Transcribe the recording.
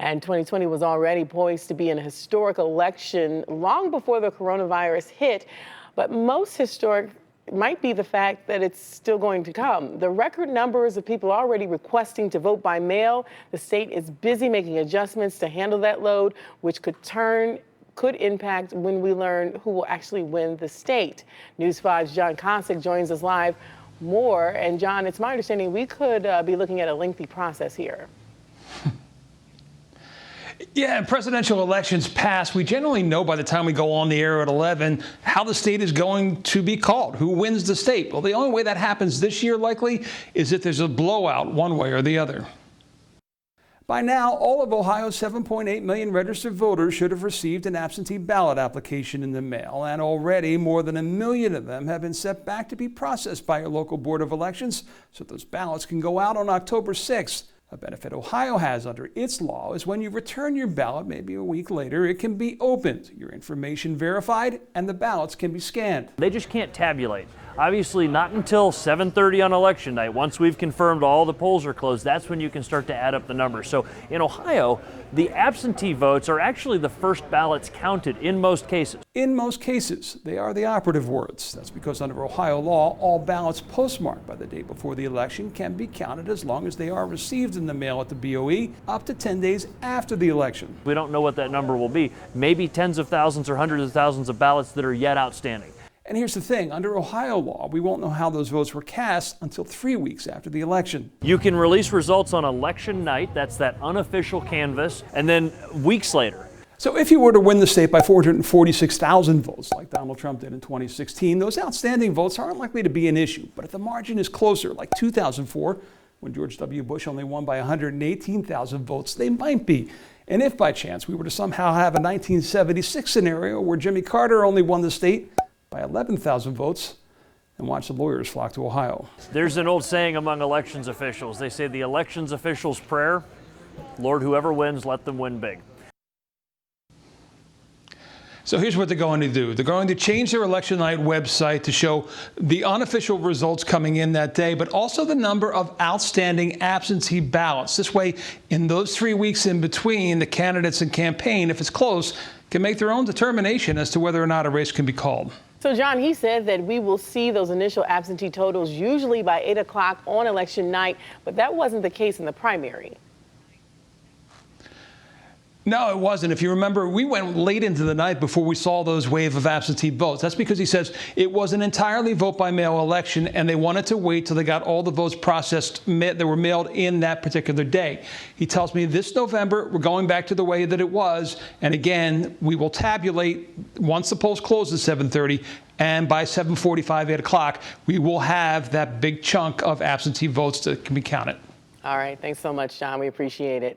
And 2020 was already poised to be an historic election long before the coronavirus hit. But most historic might be the fact that it's still going to come. The record numbers of people already requesting to vote by mail. The state is busy making adjustments to handle that load, which could impact when we learn who will actually win the state. News 5's John Kosick joins us live more. And John, it's my understanding we could be looking at a lengthy process here. Yeah, presidential elections pass. We generally know by the time we go on the air at 11 how the state is going to be called, who wins the state. Well, the only way that happens this year likely is if there's a blowout one way or the other. By now, all of Ohio's 7.8 million registered voters should have received an absentee ballot application in the mail, and already more than 1 million of them have been set back to be processed by your local Board of Elections, so those ballots can go out on October 6th. A benefit Ohio has under its law is when you return your ballot, maybe a week later, it can be opened, your information verified, and the ballots can be scanned. They just can't tabulate. Obviously not until 7:30 on election night. Once we've confirmed all the polls are closed, that's when you can start to add up the numbers. So in Ohio, the absentee votes are actually the first ballots counted in most cases. In most cases, they are the operative words. That's because under Ohio law, all ballots postmarked by the day before the election can be counted as long as they are received in the mail at the BOE up to 10 days after the election. We don't know what that number will be. Maybe tens of thousands or hundreds of thousands of ballots that are yet outstanding. And here's the thing, under Ohio law, we won't know how those votes were cast until 3 weeks after the election. You can release results on election night, that's that unofficial canvass, and then weeks later. So if you were to win the state by 446,000 votes, like Donald Trump did in 2016, those outstanding votes aren't likely to be an issue. But if the margin is closer, like 2004, when George W. Bush only won by 118,000 votes, they might be. And if by chance we were to somehow have a 1976 scenario where Jimmy Carter only won the state by 11,000 votes, and watch the lawyers flock to Ohio. There's an old saying among elections officials. They say the elections official's prayer, Lord, whoever wins, let them win big. So here's what they're going to do. They're going to change their election night website to show the unofficial results coming in that day, but also the number of outstanding absentee ballots. This way, in those 3 weeks in between the candidates and campaign, if it's close, can make their own determination as to whether or not a race can be called. So, John, he said that we will see those initial absentee totals usually by 8 o'clock on election night, but that wasn't the case in the primary. No, it wasn't. If you remember, we went late into the night before we saw those wave of absentee votes. That's because he says it was an entirely vote-by-mail election, and they wanted to wait till they got all the votes processed that were mailed in that particular day. He tells me this November, we're going back to the way that it was, and again, we will tabulate once the polls close at 7:30, and by 7:45, 8 o'clock, we will have that big chunk of absentee votes that can be counted. All right. Thanks so much, John. We appreciate it.